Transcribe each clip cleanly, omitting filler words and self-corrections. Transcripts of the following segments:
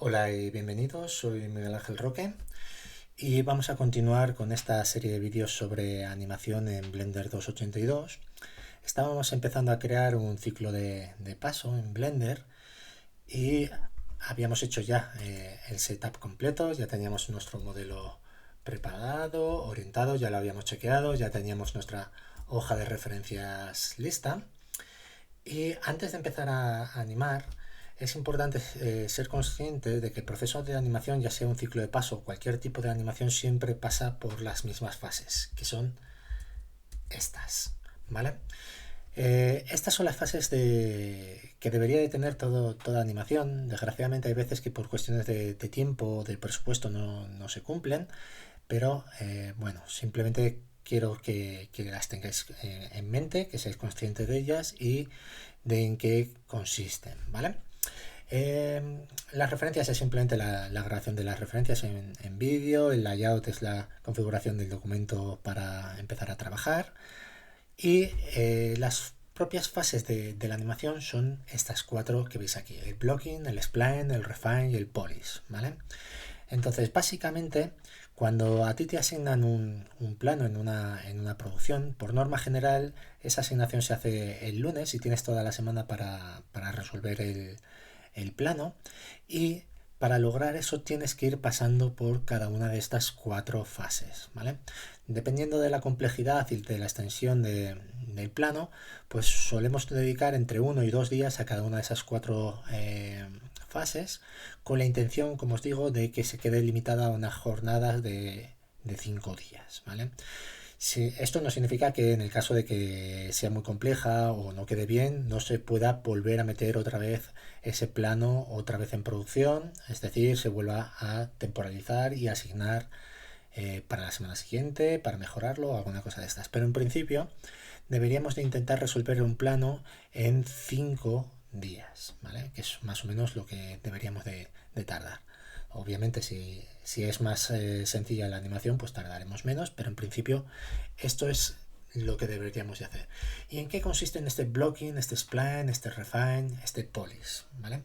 Hola y bienvenidos, soy Miguel Ángel Roque y vamos a continuar con esta serie de vídeos sobre animación en Blender 2.82. Estábamos empezando a crear un ciclo de paso en Blender y habíamos hecho ya el setup completo, ya teníamos nuestro modelo preparado, orientado, ya lo habíamos chequeado, ya teníamos nuestra hoja de referencias lista. Y antes de empezar a animar, es importante ser consciente de que el proceso de animación, ya sea un ciclo de paso o cualquier tipo de animación, siempre pasa por las mismas fases, que son estas, ¿vale? Estas son las fases que debería de tener toda animación. Desgraciadamente hay veces que por cuestiones de tiempo o de presupuesto no se cumplen, pero bueno, simplemente quiero que las tengáis en mente, que seáis conscientes de ellas y de en qué consisten, ¿vale? Las referencias es simplemente la grabación de las referencias en vídeo, el layout es la configuración del documento para empezar a trabajar y las propias fases de la animación son estas cuatro que veis aquí: el blocking, el spline, el refine y el polish, ¿vale? Entonces, básicamente, cuando a ti te asignan un plano en una producción, por norma general, esa asignación se hace el lunes y tienes toda la semana para resolver el plano. Y para lograr eso tienes que ir pasando por cada una de estas cuatro fases, ¿vale? Dependiendo de la complejidad y de la extensión del plano, pues solemos dedicar entre 1 y 2 días a cada una de esas cuatro fases, con la intención, como os digo, de que se quede limitada a unas jornadas de 5 días, ¿vale? Sí, esto no significa que en el caso de que sea muy compleja o no quede bien, no se pueda volver a meter otra vez ese plano otra vez en producción, es decir, se vuelva a temporalizar y asignar para la semana siguiente, para mejorarlo o alguna cosa de estas. Pero en principio deberíamos de intentar resolver un plano en 5 días, ¿vale? Que es más o menos lo que deberíamos de tardar. Obviamente si es más sencilla la animación, pues tardaremos menos, pero en principio esto es lo que deberíamos de hacer. ¿Y en qué consiste en este blocking, este spline, este refine, este polish? ¿Vale?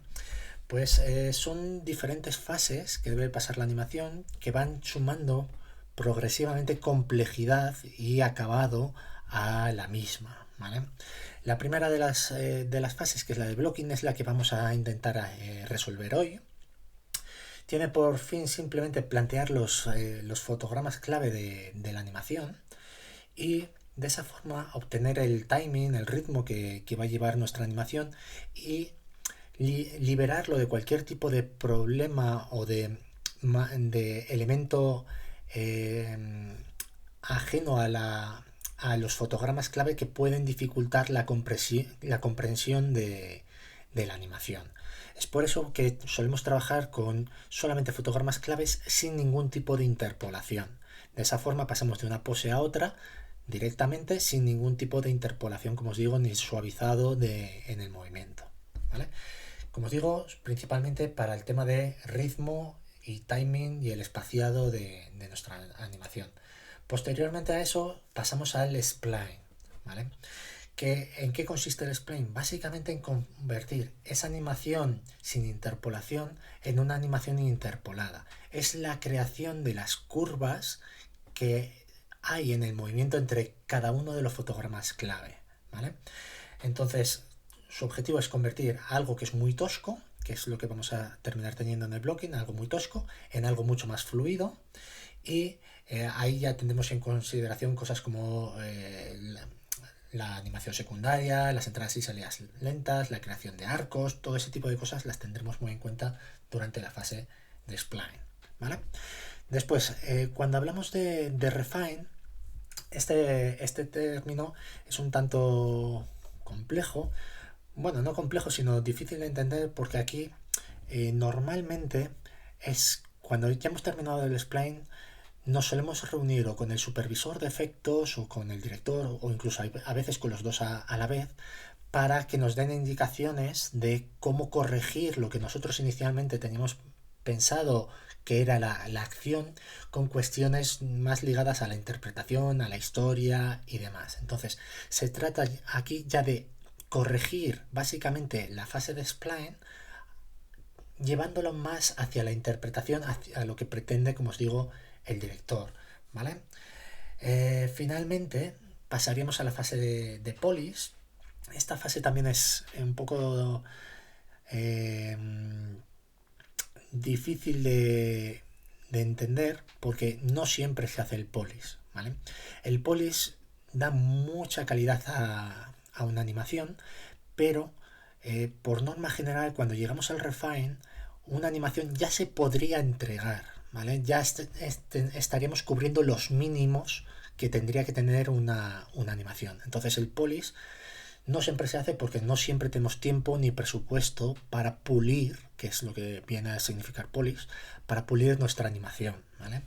Pues son diferentes fases que debe pasar la animación que van sumando progresivamente complejidad y acabado a la misma, ¿vale? La primera de las fases, que es la de blocking, es la que vamos a intentar resolver hoy. Tiene por fin simplemente plantear los fotogramas clave de la animación y de esa forma obtener el timing, el ritmo que va a llevar nuestra animación y liberarlo de cualquier tipo de problema o de elemento eh, ajeno a los fotogramas clave que pueden dificultar la comprensión de la animación. Es por eso que solemos trabajar con solamente fotogramas claves sin ningún tipo de interpolación. De esa forma pasamos de una pose a otra directamente sin ningún tipo de interpolación, como os digo, ni suavizado en el movimiento, ¿vale? Como os digo, principalmente para el tema de ritmo y timing y el espaciado de nuestra animación. Posteriormente a eso pasamos al spline, ¿vale? ¿En qué consiste el spline? Básicamente en convertir esa animación sin interpolación en una animación interpolada. Es la creación de las curvas que hay en el movimiento entre cada uno de los fotogramas clave, ¿vale? Entonces, su objetivo es convertir algo que es muy tosco, que es lo que vamos a terminar teniendo en el blocking, algo muy tosco, en algo mucho más fluido. Y ahí ya tendremos en consideración cosas como la animación secundaria, las entradas y salidas lentas, la creación de arcos, todo ese tipo de cosas las tendremos muy en cuenta durante la fase de spline, ¿vale? Después, cuando hablamos de refine, este término es un tanto complejo. Bueno, no complejo, sino difícil de entender, porque aquí normalmente es cuando ya hemos terminado el spline, nos solemos reunir o con el supervisor de efectos o con el director o incluso a veces con los dos a la vez para que nos den indicaciones de cómo corregir lo que nosotros inicialmente teníamos pensado que era la acción, con cuestiones más ligadas a la interpretación, a la historia y demás. Entonces, se trata aquí ya de corregir básicamente la fase de spline llevándolo más hacia la interpretación, hacia lo que pretende, como os digo, el director, ¿vale? Finalmente pasaríamos a la fase de polis. Esta fase también es un poco difícil de entender porque no siempre se hace el polis, ¿vale? El polis da mucha calidad a una animación, pero por norma general cuando llegamos al refine una animación ya se podría entregar, ¿vale? Ya estaríamos cubriendo los mínimos que tendría que tener una animación. Entonces el polis no siempre se hace porque no siempre tenemos tiempo ni presupuesto para pulir, que es lo que viene a significar polis, para pulir nuestra animación, ¿vale?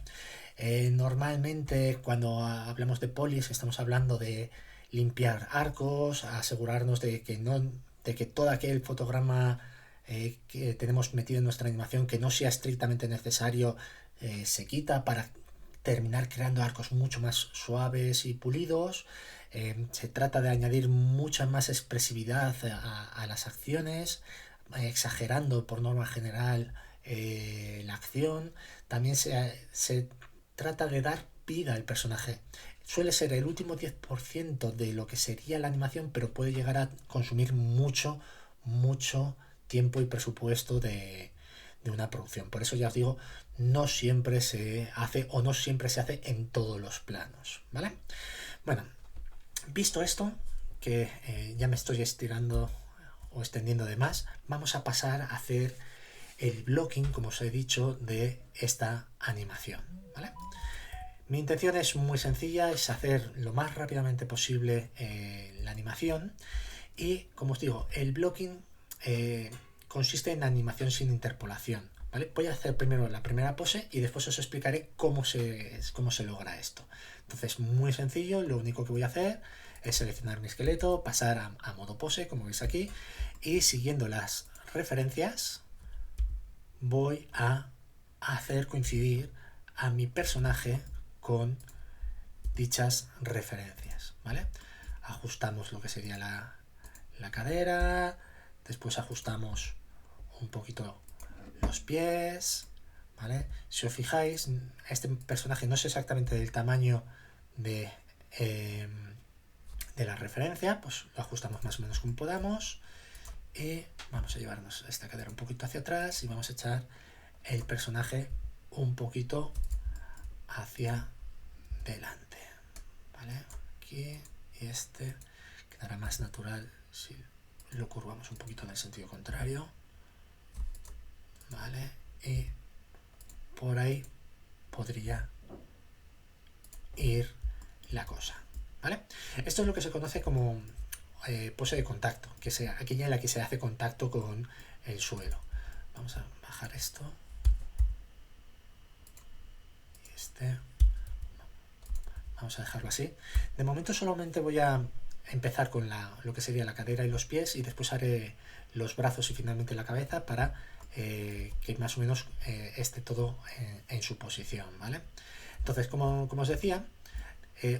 Normalmente cuando hablamos de polis estamos hablando de limpiar arcos, asegurarnos de que todo aquel fotograma que tenemos metido en nuestra animación que no sea estrictamente necesario se quita para terminar creando arcos mucho más suaves y pulidos. Se trata de añadir mucha más expresividad a las acciones, exagerando por norma general la acción. También se trata de dar vida al personaje. Suele ser el último 10% de lo que sería la animación, pero puede llegar a consumir mucho tiempo y presupuesto de una producción. Por eso ya os digo, no siempre se hace o no siempre se hace en todos los planos, ¿vale? Bueno, visto esto, que ya me estoy estirando o extendiendo de más, vamos a pasar a hacer el blocking, como os he dicho, de esta animación, ¿vale? Mi intención es muy sencilla, es hacer lo más rápidamente posible la animación y, como os digo, el blocking consiste en animación sin interpolación, ¿vale? Voy a hacer primero la primera pose y después os explicaré cómo se logra esto. Entonces, muy sencillo, lo único que voy a hacer es seleccionar mi esqueleto, pasar a modo pose, como veis aquí, y siguiendo las referencias voy a hacer coincidir a mi personaje con dichas referencias, ¿vale? Ajustamos lo que sería la cadera, después ajustamos un poquito los pies, ¿vale? Si os fijáis, este personaje no es exactamente del tamaño de la referencia, pues lo ajustamos más o menos como podamos y vamos a llevarnos esta cadera un poquito hacia atrás y vamos a echar el personaje un poquito hacia delante, ¿vale? Aquí y este quedará más natural si lo curvamos un poquito en el sentido contrario, ¿vale? Y por ahí podría ir la cosa, ¿vale? Esto es lo que se conoce como pose de contacto, que es aquella en la que se hace contacto con el suelo. Vamos a bajar esto. Y este. Vamos a dejarlo así. De momento solamente voy a empezar con lo que sería la cadera y los pies y después haré los brazos y finalmente la cabeza para que más o menos esté todo en su posición, ¿vale? Entonces, como os decía,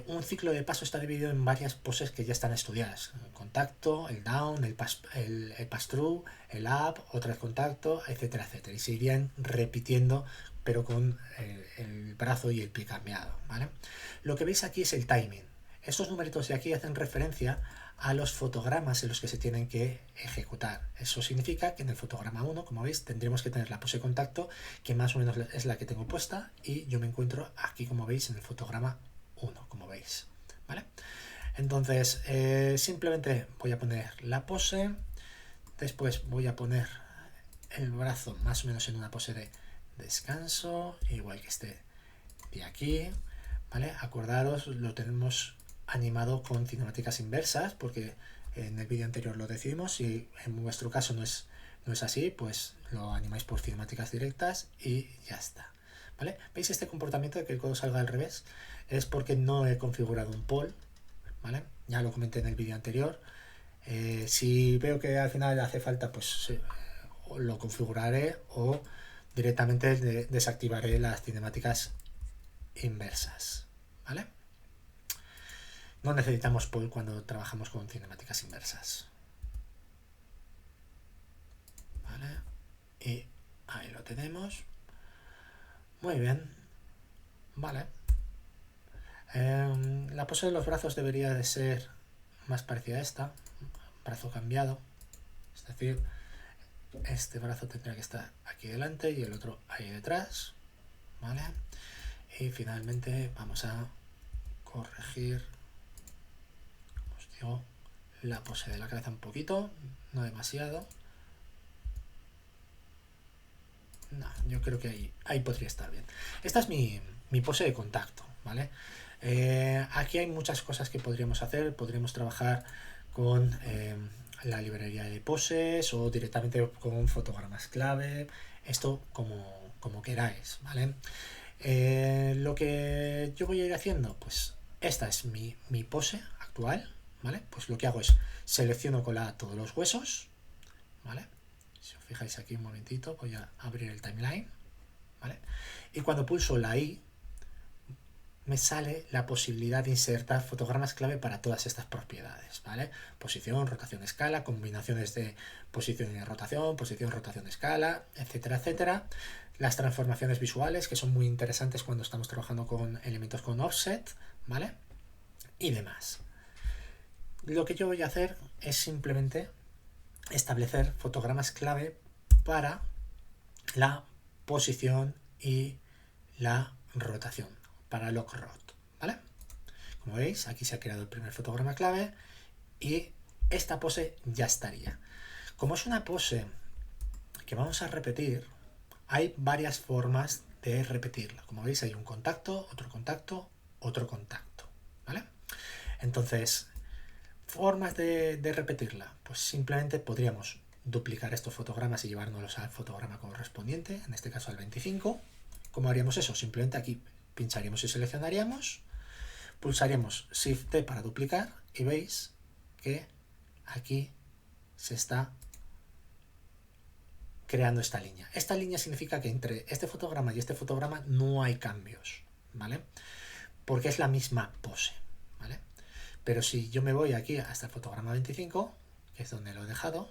un ciclo de paso está dividido en varias poses que ya están estudiadas. El contacto, el down, el pass-through, el up, otra vez contacto, etcétera, etcétera. Y se irían repitiendo, pero con el brazo y el pie cambiado, ¿vale? Lo que veis aquí es el timing. Estos numeritos de aquí hacen referencia a los fotogramas en los que se tienen que ejecutar. Eso significa que en el fotograma 1, como veis, tendremos que tener la pose de contacto, que más o menos es la que tengo puesta, y yo me encuentro aquí, como veis, en el fotograma 1, como veis, ¿vale? Entonces, simplemente voy a poner la pose, después voy a poner el brazo más o menos en una pose de descanso, igual que este de aquí, ¿vale? Acordaros, lo tenemos animado con cinemáticas inversas, porque en el vídeo anterior lo decidimos. Si en vuestro caso no es así, pues lo animáis por cinemáticas directas y ya está, ¿vale? ¿Veis este comportamiento de que el codo salga al revés? Es porque no he configurado un poll, ¿vale? Ya lo comenté en el vídeo anterior. Si veo que al final hace falta, pues lo configuraré o directamente desactivaré las cinemáticas inversas, ¿vale? No necesitamos poll cuando trabajamos con cinemáticas inversas, ¿vale? Y Ahí lo tenemos. Muy bien. Vale. La pose de los brazos debería de ser más parecida a esta. Brazo cambiado. Es decir, este brazo tendría que estar aquí delante y el otro ahí detrás. ¿Vale? Y finalmente vamos a corregir, os digo, la pose de la cabeza un poquito, no demasiado. No, yo creo que ahí podría estar bien. Esta es mi pose de contacto, ¿vale? Aquí hay muchas cosas que podríamos hacer. Podríamos trabajar con la librería de poses o directamente con fotogramas clave. Esto como queráis, ¿vale? Lo que yo voy a ir haciendo, pues esta es mi pose actual, ¿vale? Pues lo que hago es selecciono con la A todos los huesos, ¿vale? Si os fijáis aquí un momentito, voy a abrir el timeline, ¿vale? Y cuando pulso la I, me sale la posibilidad de insertar fotogramas clave para todas estas propiedades, ¿vale? Posición, rotación, escala, combinaciones de posición y rotación, escala, etcétera, etcétera. Las transformaciones visuales, que son muy interesantes cuando estamos trabajando con elementos con offset, ¿vale? Y demás. Lo que yo voy a hacer es simplemente establecer fotogramas clave para la posición y la rotación, para lock rot, ¿vale? Como veis, aquí se ha creado el primer fotograma clave y esta pose ya estaría. Como es una pose que vamos a repetir, hay varias formas de repetirla. Como veis, hay un contacto, otro contacto, otro contacto, ¿vale? Entonces, formas de repetirla, pues simplemente podríamos duplicar estos fotogramas y llevárnoslos al fotograma correspondiente, en este caso al 25. ¿Cómo haríamos eso? Simplemente aquí pincharíamos y seleccionaríamos, pulsaríamos Shift T para duplicar y veis que aquí se está creando esta línea. Esta línea significa que entre este fotograma y este fotograma no hay cambios, ¿vale? Porque es la misma pose, ¿vale? Pero si yo me voy aquí hasta el fotograma 25, que es donde lo he dejado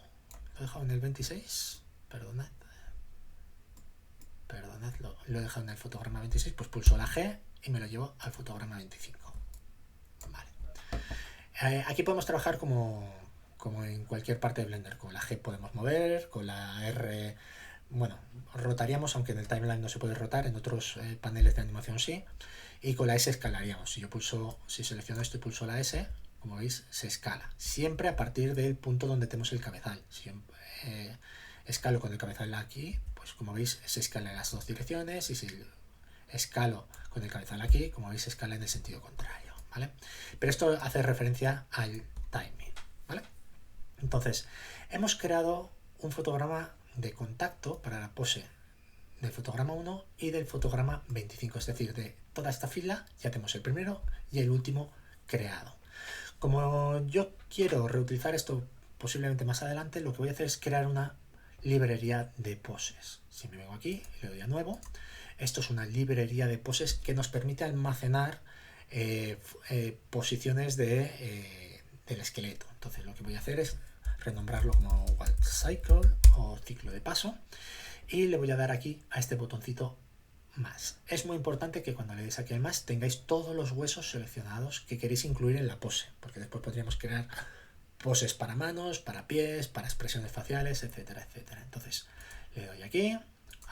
en el 26, perdonad, lo he dejado en el fotograma 26, pues pulso la G y me lo llevo al fotograma 25. Vale. Aquí podemos trabajar como en cualquier parte de Blender. Con la G podemos mover, con la R, bueno, rotaríamos, aunque en el timeline no se puede rotar, en otros paneles de animación sí, y con la S escalaríamos. Si selecciono esto y pulso la S, como veis, se escala. Siempre a partir del punto donde tenemos el cabezal. Si escalo con el cabezal aquí, pues como veis, se escala en las dos direcciones, y si escalo con el cabezal aquí, como veis, se escala en el sentido contrario, ¿vale? Pero esto hace referencia al timing, ¿vale? Entonces, hemos creado un fotograma de contacto para la pose del fotograma 1 y del fotograma 25, es decir, de toda esta fila ya tenemos el primero y el último creado. Como yo quiero reutilizar esto posiblemente más adelante, lo que voy a hacer es crear una librería de poses. Si me vengo aquí y le doy a nuevo, esto es una librería de poses que nos permite almacenar posiciones del esqueleto. Entonces lo que voy a hacer es renombrarlo como Walk Cycle o ciclo de paso y le voy a dar aquí a este botoncito más. Es muy importante que cuando le deis aquí al más tengáis todos los huesos seleccionados que queréis incluir en la pose, porque después podríamos crear poses para manos, para pies, para expresiones faciales, etcétera, etcétera. Entonces le doy aquí,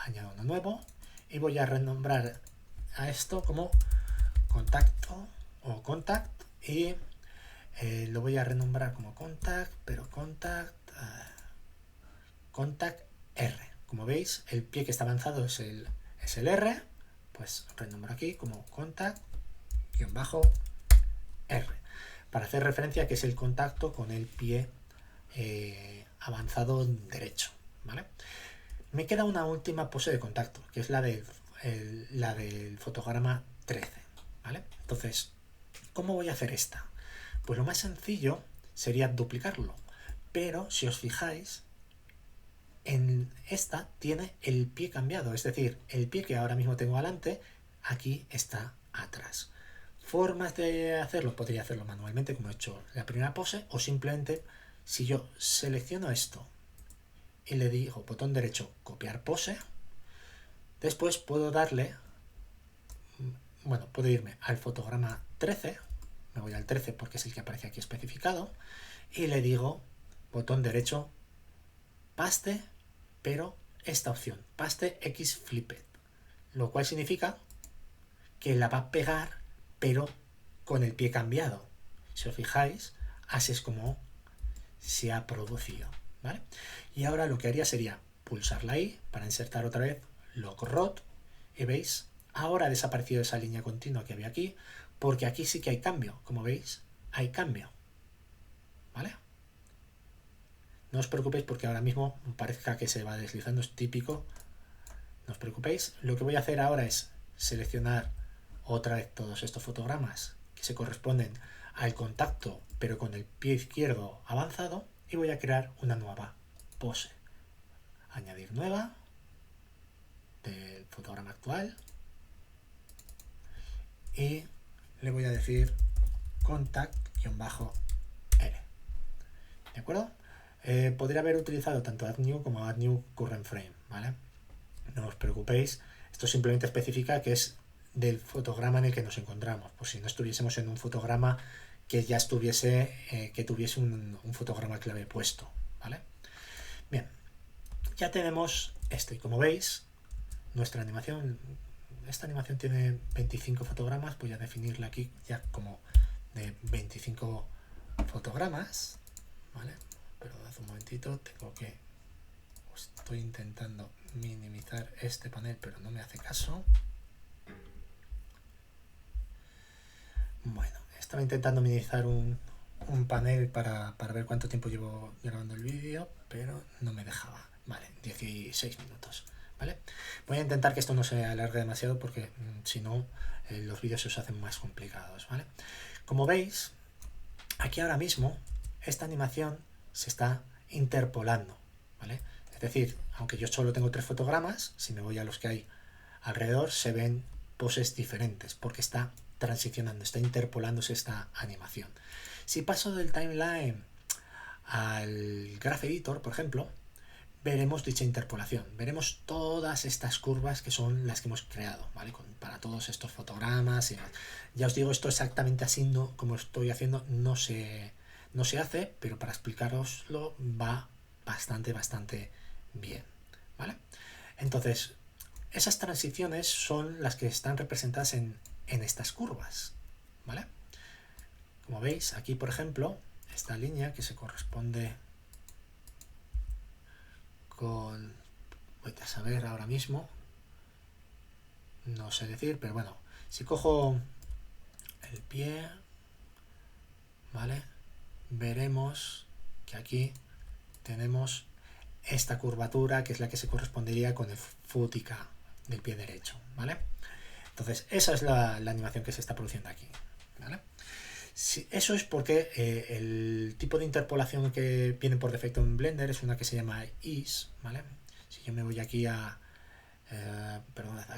añado uno nuevo y voy a renombrar a esto como contacto o contact y lo voy a renombrar como contact, pero contact R. Como veis, el pie que está avanzado es el R, pues renombro aquí como contact-R, para hacer referencia a que es el contacto con el pie avanzado derecho, ¿vale? Me queda una última pose de contacto, que es la del fotograma 13, ¿vale? Entonces, ¿cómo voy a hacer esta? Pues lo más sencillo sería duplicarlo, pero si os fijáis, en esta tiene el pie cambiado, es decir, el pie que ahora mismo tengo delante, aquí está atrás. Formas de hacerlo, podría hacerlo manualmente como he hecho la primera pose, o simplemente si yo selecciono esto y le digo botón derecho copiar pose, Después puedo darle, bueno, puedo irme al fotograma 13, me voy al 13 porque es el que aparece aquí especificado, y le digo, botón derecho, paste, pero esta opción, paste X flipped, lo cual significa que la va a pegar, pero con el pie cambiado. Si os fijáis, así es como se ha producido, ¿vale? Y ahora lo que haría sería pulsarla ahí para insertar otra vez logrot, y veis, ahora ha desaparecido esa línea continua que había aquí, porque aquí sí que hay cambio, como veis, hay cambio, ¿vale? No os preocupéis porque ahora mismo parezca que se va deslizando, es típico, no os preocupéis. Lo que voy a hacer ahora es seleccionar otra vez todos estos fotogramas que se corresponden al contacto pero con el pie izquierdo avanzado y voy a crear una nueva pose. Añadir nueva del fotograma actual y le voy a decir contact-r. ¿De acuerdo? Podría haber utilizado tanto add new como add new current frame, ¿vale? No os preocupéis, esto simplemente especifica que es del fotograma en el que nos encontramos, pues si no estuviésemos en un fotograma que ya estuviese, que tuviese un fotograma clave puesto, ¿vale? Bien, ya tenemos esto y como veis, nuestra animación, esta animación tiene 25 fotogramas, voy a definirla aquí ya como de 25 fotogramas, ¿vale? Perdonad un momentito, estoy intentando minimizar este panel pero no me hace caso. Bueno, estaba intentando minimizar un panel para ver cuánto tiempo llevo grabando el vídeo, pero no me dejaba. Vale, 16 minutos, ¿vale? Voy a intentar que esto no se alargue demasiado porque si no los vídeos se os hacen más complicados, ¿vale? Como veis, aquí ahora mismo esta animación se está interpolando, ¿vale? Es decir, aunque yo solo tengo 3 fotogramas, si me voy a los que hay alrededor se ven poses diferentes porque está transicionando, está interpolándose esta animación. Si paso del timeline al Graph Editor, por ejemplo, veremos dicha interpolación, veremos todas estas curvas que son las que hemos creado, ¿vale? Para todos estos fotogramas y demás. Ya os digo, esto exactamente así, no, como estoy haciendo, no se hace, pero para explicaroslo va bastante bien, ¿vale? Entonces, esas transiciones son las que están representadas en estas curvas, ¿vale? Como veis, aquí por ejemplo, esta línea que se corresponde con, voy a saber ahora mismo, no sé decir, pero bueno, si cojo el pie, ¿vale? Veremos que aquí tenemos esta curvatura que es la que se correspondería con el fútica del pie derecho, ¿vale? Entonces, esa es la animación que se está produciendo aquí, ¿vale? Eso es porque el tipo de interpolación que viene por defecto en Blender es una que se llama Ease, ¿vale? Si yo me voy aquí a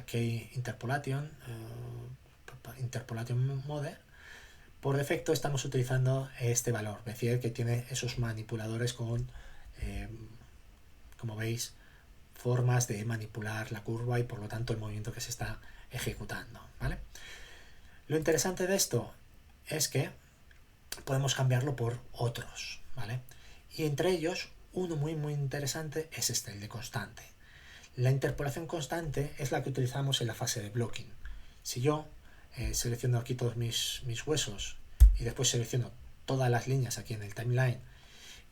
Key Interpolation, Interpolation Mode, por defecto estamos utilizando este valor, es decir, que tiene esos manipuladores con, como veis, formas de manipular la curva y por lo tanto el movimiento que se está ejecutando, ¿vale? Lo interesante de esto es que podemos cambiarlo por otros, ¿vale? Y entre ellos, uno muy interesante es este, el de constante. La interpolación constante es la que utilizamos en la fase de blocking. Si yo selecciono aquí todos mis huesos y después selecciono todas las líneas aquí en el timeline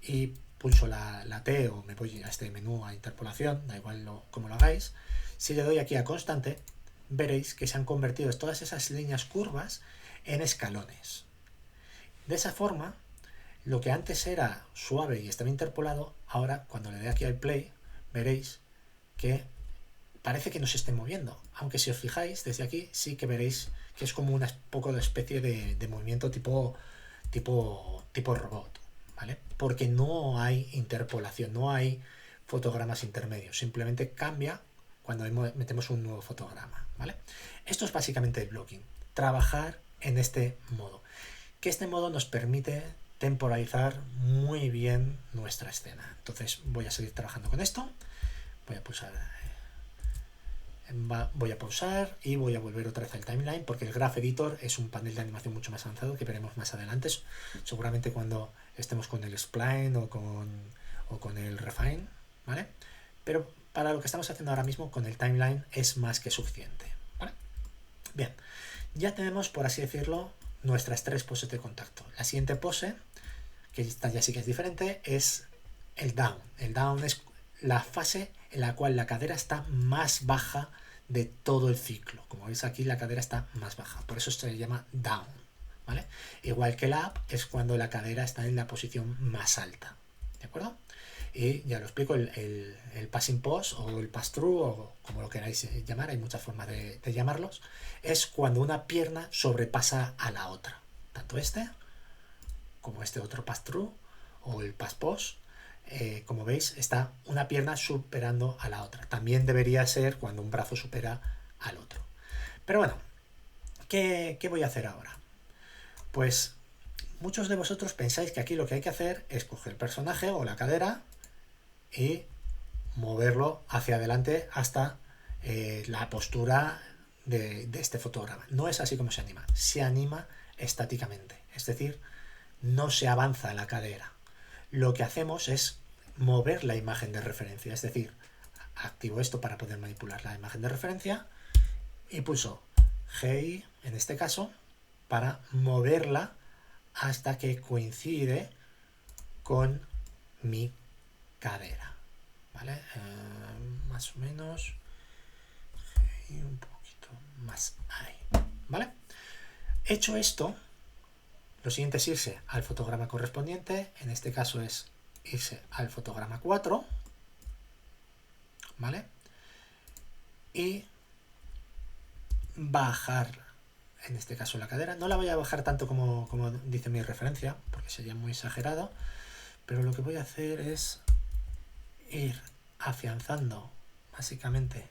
y pulso la T o me voy a este menú a interpolación, da igual cómo lo hagáis, si le doy aquí a constante, veréis que se han convertido todas esas líneas curvas en escalones. De esa forma, lo que antes era suave y estaba interpolado, ahora cuando le dé aquí al play, veréis que parece que no se esté moviendo. Aunque si os fijáis, desde aquí sí que veréis que es como una poco de especie de movimiento tipo robot, ¿vale? Porque no hay interpolación, no hay fotogramas intermedios, simplemente cambia cuando metemos un nuevo fotograma, ¿vale? Esto es básicamente el blocking, trabajar en este modo, que este modo nos permite temporalizar muy bien nuestra escena. Entonces voy a seguir trabajando con esto, voy a pulsar voy a pausar y voy a volver otra vez al timeline, porque el Graph Editor es un panel de animación mucho más avanzado que veremos más adelante, seguramente cuando estemos con el Spline o con el Refine, ¿vale? Pero para lo que estamos haciendo ahora mismo con el timeline es más que suficiente, ¿vale? Bien, ya tenemos, por así decirlo, nuestras 3 poses de contacto. La siguiente pose, que esta ya sí que es diferente, es el down. El down es la fase en la cual la cadera está más baja de todo el ciclo. Como veis aquí, la cadera está más baja, por eso se llama down, ¿vale? Igual que el up es cuando la cadera está en la posición más alta, ¿de acuerdo? Y ya lo explico, el passing pose o el pass through o como lo queráis llamar, hay muchas formas de llamarlos, es cuando una pierna sobrepasa a la otra, tanto este como este otro pass through o el pass pose. Como veis, está una pierna superando a la otra. También debería ser cuando un brazo supera al otro. Pero bueno, ¿qué voy a hacer ahora? Pues muchos de vosotros pensáis que aquí lo que hay que hacer es coger el personaje o la cadera y moverlo hacia adelante hasta la postura de este fotograma. No es así como se anima. Se anima estáticamente. Es decir, no se avanza la cadera. Lo que hacemos es mover la imagen de referencia, es decir, activo esto para poder manipular la imagen de referencia y pulso GI en este caso para moverla hasta que coincide con mi cadera, ¿vale? Más o menos GI un poquito más ahí, ¿vale? Hecho esto, lo siguiente es irse al fotograma correspondiente, en este caso es irse al fotograma 4, ¿vale? Y bajar, en este caso la cadera. No la voy a bajar tanto como dice mi referencia, porque sería muy exagerado, pero lo que voy a hacer es ir afianzando básicamente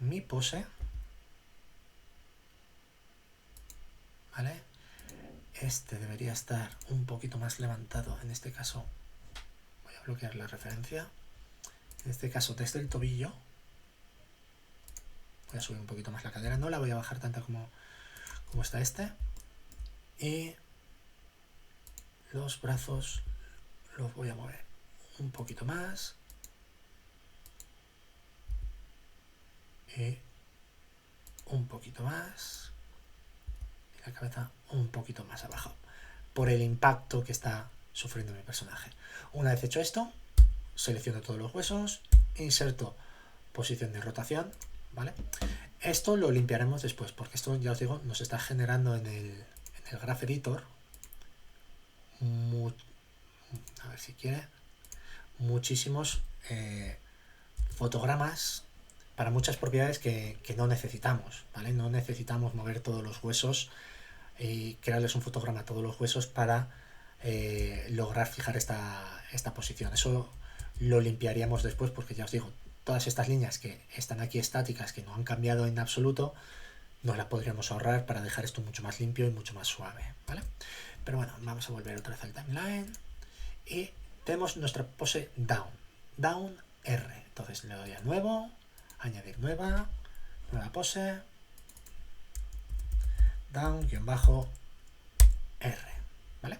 mi pose, ¿vale? Este debería estar un poquito más levantado, en este caso voy a bloquear la referencia, en este caso desde el tobillo, voy a subir un poquito más la cadera, no la voy a bajar tanto como está este, y los brazos los voy a mover un poquito más y un poquito más, y la cabeza un poquito más abajo, por el impacto que está sufriendo mi personaje. Una vez hecho esto, selecciono todos los huesos, inserto posición de rotación, ¿vale? Esto lo limpiaremos después, porque esto, ya os digo, nos está generando en el Graph Editor, a ver si quiere, muchísimos fotogramas para muchas propiedades que no necesitamos, ¿vale? No necesitamos mover todos los huesos y crearles un fotograma a todos los huesos para lograr fijar esta posición. Eso lo limpiaríamos después, porque ya os digo, todas estas líneas que están aquí estáticas, que no han cambiado en absoluto, nos las podríamos ahorrar para dejar esto mucho más limpio y mucho más suave, ¿vale? Pero bueno, vamos a volver otra vez al timeline y tenemos nuestra pose down R. Entonces le doy a nuevo, añadir nueva pose, down-R, ¿vale?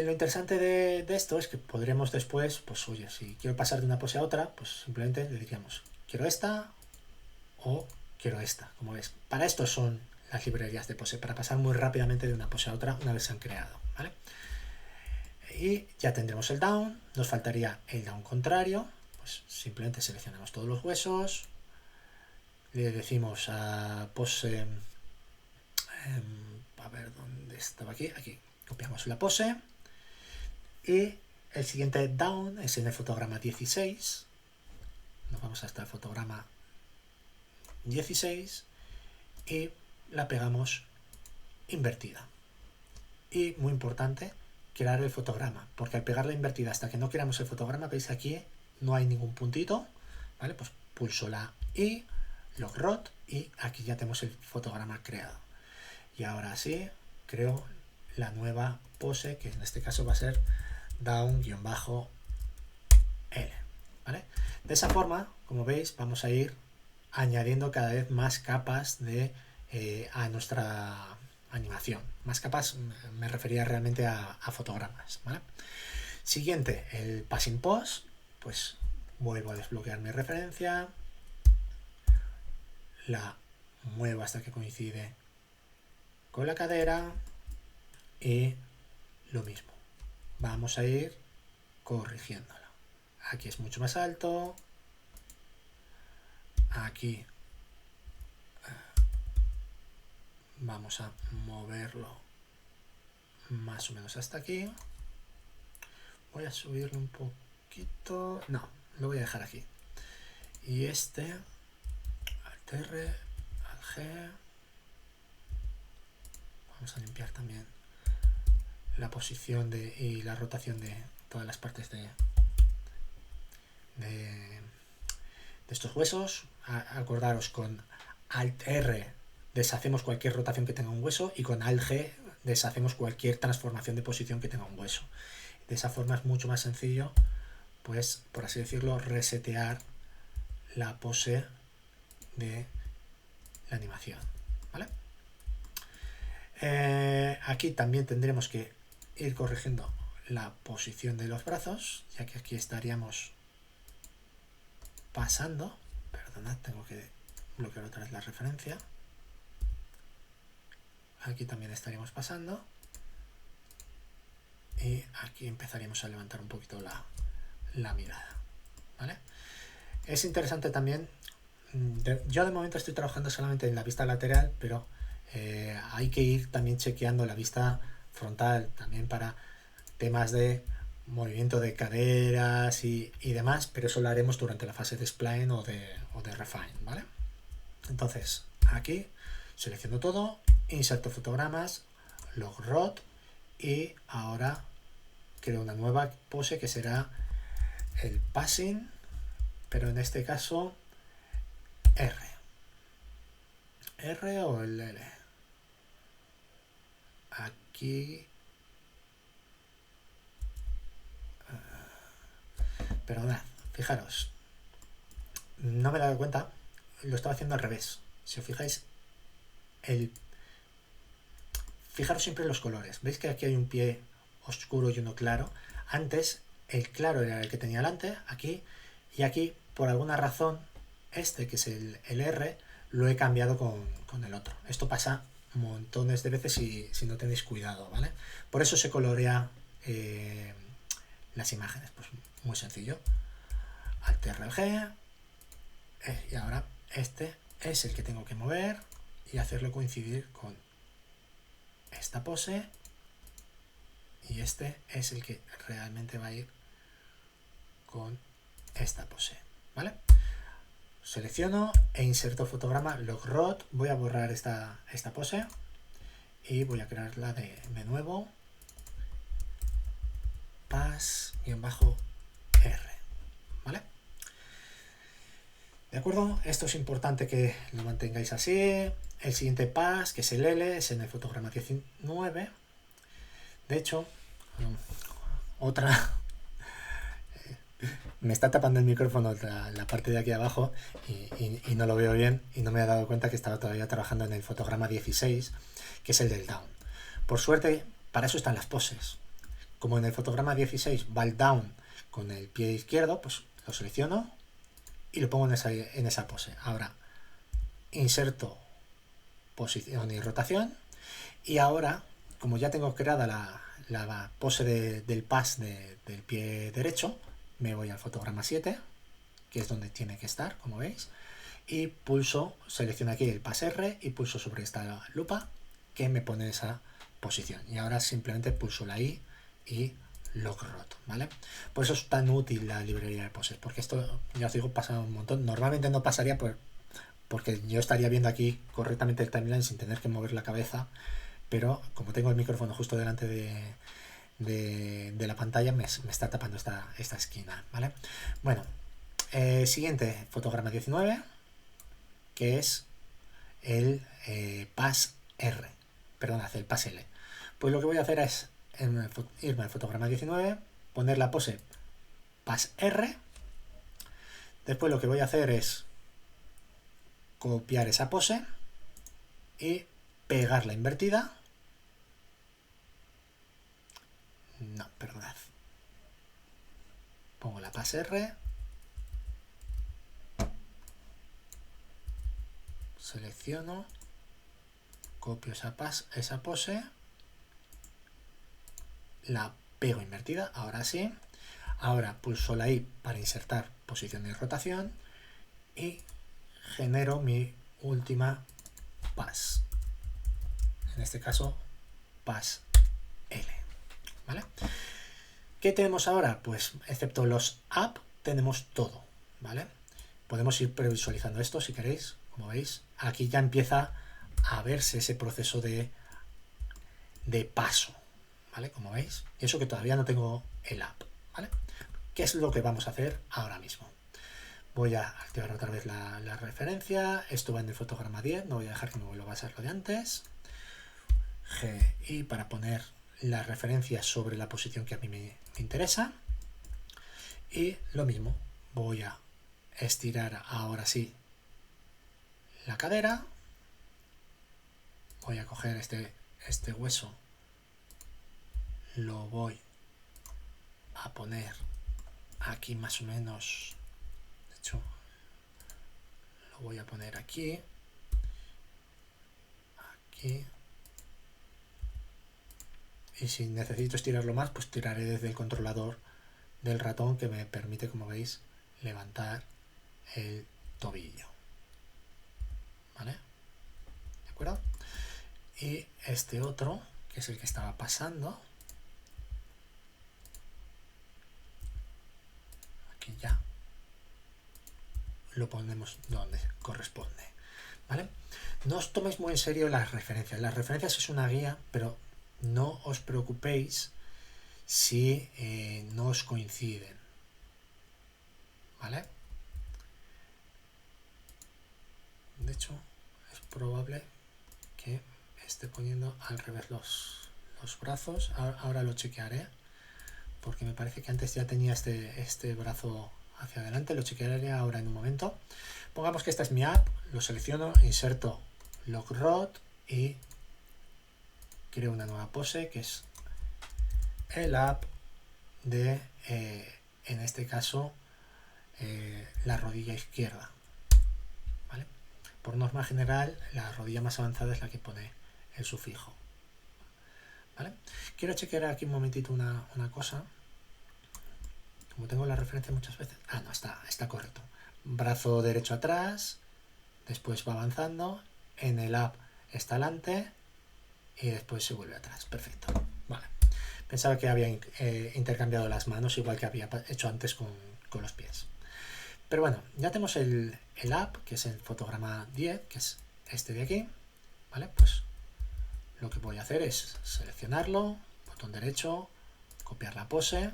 Lo interesante de esto es que podremos después, pues oye, si quiero pasar de una pose a otra, pues simplemente le diríamos, quiero esta o quiero esta, como ves. Para esto son las librerías de pose, para pasar muy rápidamente de una pose a otra una vez se han creado, ¿vale? Y ya tendremos el down, nos faltaría el down contrario, pues simplemente seleccionamos todos los huesos, le decimos a pose, a ver dónde estaba, aquí, copiamos la pose y el siguiente down es en el fotograma 16, nos vamos hasta el fotograma 16 y la pegamos invertida. Y muy importante, crear el fotograma, porque al pegarla invertida hasta que no creamos el fotograma, veis aquí no hay ningún puntito, ¿vale? Pues pulso la I, log rot y aquí ya tenemos el fotograma creado. Y ahora sí, creo la nueva pose, que en este caso va a ser down-L, ¿vale? De esa forma, como veis, vamos a ir añadiendo cada vez más capas a nuestra animación. Más capas me refería realmente a fotogramas, ¿vale? Siguiente, el Passing Pose, pues vuelvo a desbloquear mi referencia, la muevo hasta que coincide con la cadera y lo mismo. Vamos a ir corrigiéndolo. Aquí es mucho más alto, aquí vamos a moverlo más o menos hasta aquí. Voy a subirlo un poquito, no, lo voy a dejar aquí. Y este, Alt R, Alt G, vamos a limpiar también la posición y la rotación de todas las partes de estos huesos. Acordaros, con Alt R deshacemos cualquier rotación que tenga un hueso y con Alt G deshacemos cualquier transformación de posición que tenga un hueso. De esa forma es mucho más sencillo, pues, por así decirlo, resetear la pose de la animación, ¿vale? Aquí también tendremos que ir corrigiendo la posición de los brazos, ya que aquí estaríamos pasando. Perdonad, tengo que bloquear otra vez la referencia. Aquí también estaríamos pasando. Y aquí empezaríamos a levantar un poquito la mirada, ¿vale? Es interesante también, yo de momento estoy trabajando solamente en la vista lateral, pero hay que ir también chequeando la vista frontal también para temas de movimiento de caderas y demás, pero eso lo haremos durante la fase de spline o de refine, ¿vale? Entonces, aquí selecciono todo, inserto fotogramas, logrot, y ahora creo una nueva pose que será el passing, pero en este caso R o el L. Aquí, perdonad, fijaros, no me he dado cuenta, lo estaba haciendo al revés. Si os fijáis, fijaros siempre en los colores. ¿Veis que aquí hay un pie oscuro y uno claro? Antes el claro era el que tenía delante, aquí, y aquí por alguna razón este, que es el R, lo he cambiado con el otro. Esto pasa montones de veces si no tenéis cuidado, ¿vale? Por eso se colorea las imágenes. Pues muy sencillo. Alt R G, y ahora este es el que tengo que mover y hacerlo coincidir con esta pose, y este es el que realmente va a ir con esta pose, ¿vale? Selecciono e inserto fotograma logrot. Voy a borrar esta pose y voy a crearla de nuevo. Pass-R, ¿vale? ¿De acuerdo? Esto es importante que lo mantengáis así. El siguiente pass, que es el L, es en el fotograma 19. De hecho, me está tapando el micrófono la parte de aquí abajo y no lo veo bien, y no me he dado cuenta que estaba todavía trabajando en el fotograma 16, que es el del down. Por suerte, para eso están las poses. Como en el fotograma 16 va el down con el pie izquierdo, pues lo selecciono y lo pongo en esa pose. Ahora inserto posición y rotación, y ahora, como ya tengo creada la pose del pass del pie derecho, me voy al fotograma 7, que es donde tiene que estar, como veis, y selecciono aquí el pass R y pulso sobre esta lupa que me pone esa posición. Y ahora simplemente pulso la I y logrot, ¿vale? Por eso es tan útil la librería de poses, porque esto, ya os digo, pasa un montón. Normalmente no pasaría porque yo estaría viendo aquí correctamente el timeline sin tener que mover la cabeza, pero como tengo el micrófono justo delante de la pantalla, me está tapando esta esquina, ¿vale? Bueno, siguiente, fotograma 19, que es el pass R, perdón, el pass L. Pues lo que voy a hacer es irme al fotograma 19, poner la pose pass R, Después lo que voy a hacer es copiar esa pose y pegar la invertida. No, perdonad. Pongo la pas R. Selecciono. Copio esa pose. La pego invertida. Ahora sí. Ahora pulso la I para insertar posición y rotación. Y genero mi última pas. En este caso, pas L. ¿Vale? ¿Qué tenemos ahora? Pues excepto los up, tenemos todo. ¿Vale? Podemos ir previsualizando esto si queréis. Como veis, aquí ya empieza a verse ese proceso de paso. ¿Vale? Como veis. Y eso que todavía no tengo el up. ¿Vale? ¿Qué es lo que vamos a hacer ahora mismo? Voy a activar otra vez la referencia. Esto va en el fotograma 10. No voy a dejar que me vuelva a ser lo de antes. G y para poner la referencia sobre la posición que a mí me interesa. Y lo mismo. Voy a estirar ahora sí la cadera. Voy a coger este hueso. Lo voy a poner aquí más o menos. De hecho, lo voy a poner aquí. Aquí. Y si necesito estirarlo más, pues tiraré desde el controlador del ratón que me permite, como veis, levantar el tobillo. ¿Vale? ¿De acuerdo? Y este otro, que es el que estaba pasando, aquí ya lo ponemos donde corresponde. ¿Vale? No os toméis muy en serio las referencias. Las referencias es una guía, pero no os preocupéis si no os coinciden. ¿Vale? De hecho, es probable que esté poniendo al revés los brazos. Ahora lo chequearé, porque me parece que antes ya tenía este brazo hacia adelante. Lo chequearé ahora en un momento. Pongamos que esta es mi app, lo selecciono, inserto Lock Rod y creo una nueva pose que es el app de, en este caso, la rodilla izquierda. ¿Vale? Por norma general, la rodilla más avanzada es la que pone el sufijo. ¿Vale? Quiero chequear aquí un momentito una cosa. Como tengo la referencia muchas veces. Ah, no, está correcto. Brazo derecho atrás, después va avanzando, en el up está adelante y después se vuelve atrás. Perfecto. Vale. Pensaba que había intercambiado las manos igual que había hecho antes con los pies. Pero bueno, ya tenemos el up, que es el fotograma 10, que es este de aquí. ¿Vale? Pues lo que voy a hacer es seleccionarlo, botón derecho, copiar la pose.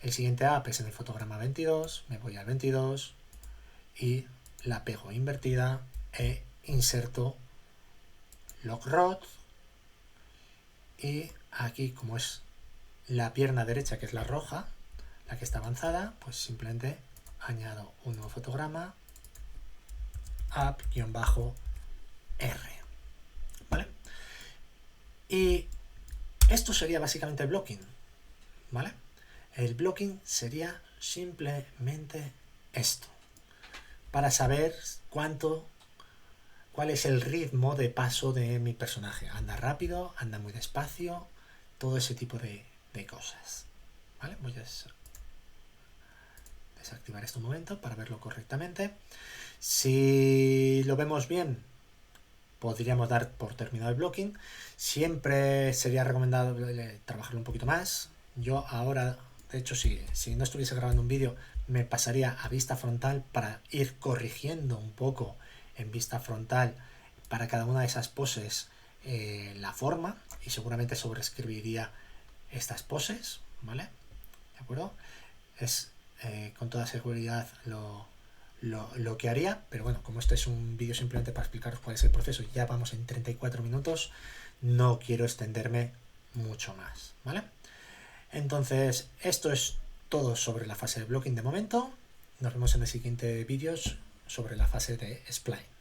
El siguiente up es en el fotograma 22, me voy al 22 y la pego invertida e inserto Lock Rod. Y aquí, como es la pierna derecha, que es la roja, la que está avanzada, pues simplemente añado un nuevo fotograma, up-r. ¿Vale? Y esto sería básicamente el blocking. ¿Vale? El blocking sería simplemente esto, para saber cuál es el ritmo de paso de mi personaje. Anda rápido, anda muy despacio, todo ese tipo de cosas. ¿Vale? Voy a desactivar esto un momento para verlo correctamente. Si lo vemos bien, podríamos dar por terminado el blocking. Siempre sería recomendable trabajarlo un poquito más. Yo ahora, de hecho, si no estuviese grabando un vídeo, me pasaría a vista frontal para ir corrigiendo un poco en vista frontal para cada una de esas poses la forma, y seguramente sobreescribiría estas poses, ¿vale? ¿De acuerdo? Es con toda seguridad lo que haría, pero bueno, como este es un vídeo simplemente para explicaros cuál es el proceso, ya vamos en 34 minutos, no quiero extenderme mucho más, ¿vale? Entonces, esto es todo sobre la fase de blocking de momento. Nos vemos en el siguiente vídeo sobre la fase de Spline.